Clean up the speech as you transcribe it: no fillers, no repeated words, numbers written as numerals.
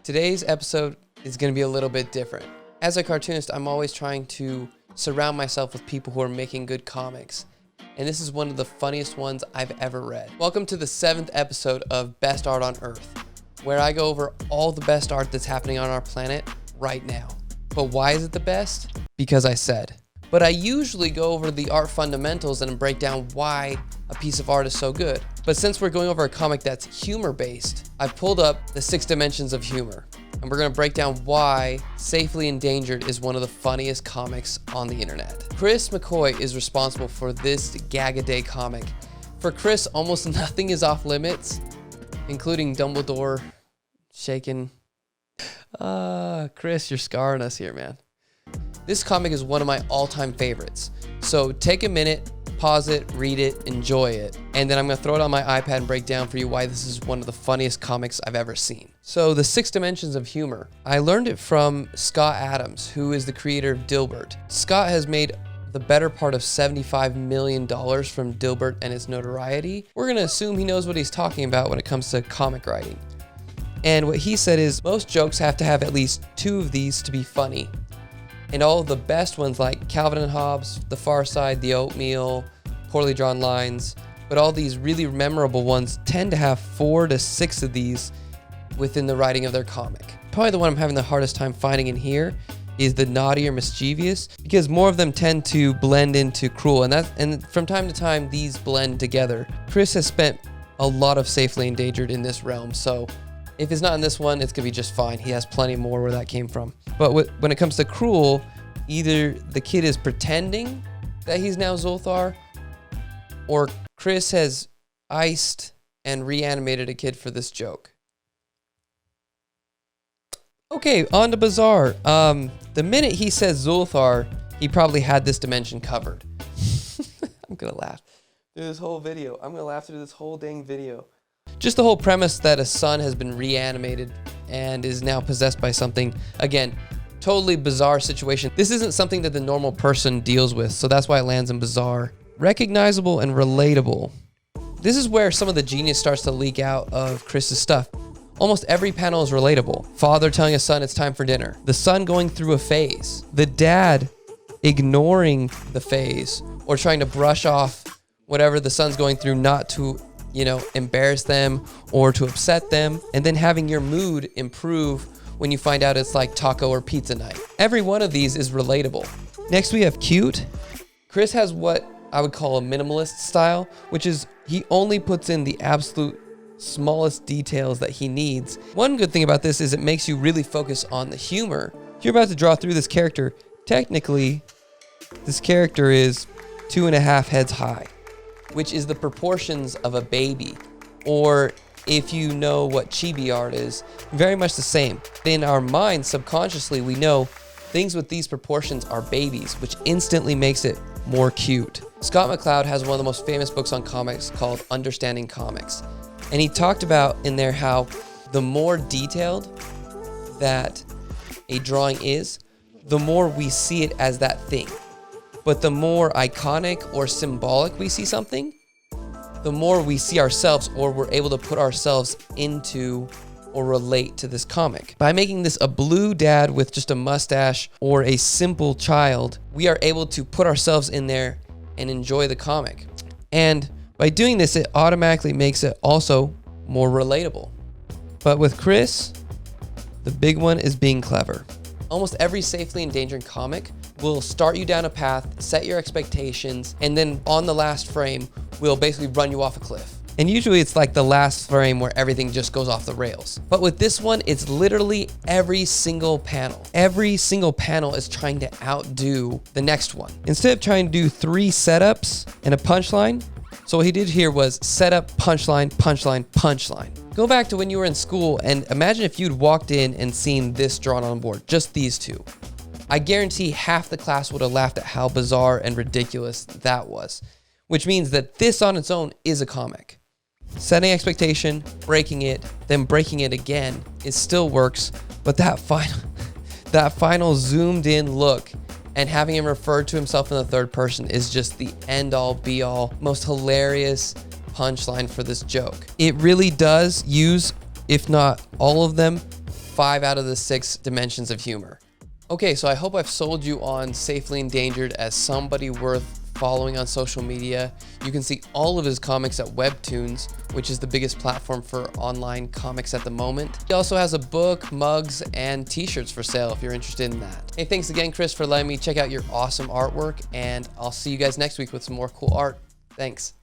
Today's episode is going to be a little bit different. As a cartoonist, I'm always trying to surround myself with people who are making good comics. And this is one of the funniest ones I've ever read. Welcome to the 7th episode of Best Art on Earth, where I go over all the best art that's happening on our planet right now. But why is it the best? Because I said. But I usually go over the art fundamentals and break down why a piece of art is so good. But since we're going over a comic that's humor-based, I've pulled up the 6 dimensions of humor. And we're gonna break down why Safely Endangered is one of the funniest comics on the internet. Chris McCoy is responsible for this gag-a-day comic. For Chris, almost nothing is off limits, including Dumbledore shaking. Chris, you're scarring us here, man. This comic is one of my all-time favorites. So take a minute, pause it, read it, enjoy it, and then I'm gonna throw it on my iPad and break down for you why this is one of the funniest comics I've ever seen. So the 6 dimensions of humor. I learned it from Scott Adams, who is the creator of Dilbert. Scott has made the better part of $75 million from Dilbert and its notoriety. We're gonna assume he knows what he's talking about when it comes to comic writing. And what he said is, most jokes have to have at least 2 of these to be funny. And all of the best ones like Calvin and Hobbes, The Far Side, The Oatmeal, Poorly Drawn Lines, but all these really memorable ones tend to have 4 to 6 of these within the writing of their comic. Probably the one I'm having the hardest time finding in here is the naughty or mischievous, because more of them tend to blend into cruel, and from time to time these blend together. Chris has spent a lot of Safely Endangered in this realm, so if it's not in this one, it's gonna be just fine. He has plenty more where that came from. But when it comes to cruel, either the kid is pretending that he's now Zulthar, or Chris has iced and reanimated a kid for this joke. Okay, on to Bizarre. The minute he says Zulthar, he probably had this dimension covered. I'm gonna laugh through this whole video. I'm gonna laugh through this whole dang video. Just the whole premise that a son has been reanimated and is now possessed by something. Again, totally bizarre situation. This isn't something that the normal person deals with, so that's why it lands in bizarre. Recognizable and relatable. This is where some of the genius starts to leak out of Chris's stuff. Almost every panel is relatable. Father telling his son it's time for dinner. The son going through a phase. The dad ignoring the phase or trying to brush off whatever the son's going through, not to embarrass them or to upset them, and then having your mood improve when you find out it's like taco or pizza night. Every one of these is relatable. Next we have cute. Chris has what I would call a minimalist style, which is he only puts in the absolute smallest details that he needs. One good thing about this is it makes you really focus on the humor. You're about to draw through this character. Technically, this character is 2.5 heads high, which is the proportions of a baby. Or if you know what chibi art is, very much the same. In our minds, subconsciously, we know things with these proportions are babies, which instantly makes it more cute. Scott McCloud has one of the most famous books on comics called Understanding Comics. And he talked about in there how the more detailed that a drawing is, the more we see it as that thing. But the more iconic or symbolic we see something, the more we see ourselves, or we're able to put ourselves into or relate to this comic. By making this a blue dad with just a mustache or a simple child, we are able to put ourselves in there and enjoy the comic. And by doing this, it automatically makes it also more relatable. But with Chris, the big one is being clever. Almost every Safely Endangered comic will start you down a path, set your expectations, and then on the last frame, will basically run you off a cliff. And usually it's like the last frame where everything just goes off the rails. But with this one, it's literally every single panel. Every single panel is trying to outdo the next one. Instead of trying to do 3 setups and a punchline, so what he did here was setup, punchline, punchline, punchline. Go back to when you were in school and imagine if you'd walked in and seen this drawn on board, just these 2. I guarantee half the class would have laughed at how bizarre and ridiculous that was, which means that this on its own is a comic. Setting expectation, breaking it, then breaking it again, it still works, but that final zoomed in look and having him refer to himself in the third person is just the end all be all, most hilarious punchline for this joke. It really does use, if not all of them, 5 out of the 6 dimensions of humor. Okay, so I hope I've sold you on Safely Endangered as somebody worth following on social media. You can see all of his comics at Webtoons, which is the biggest platform for online comics at the moment. He also has a book, mugs, and t-shirts for sale if you're interested in that. Hey, thanks again, Chris, for letting me check out your awesome artwork, and I'll see you guys next week with some more cool art. Thanks.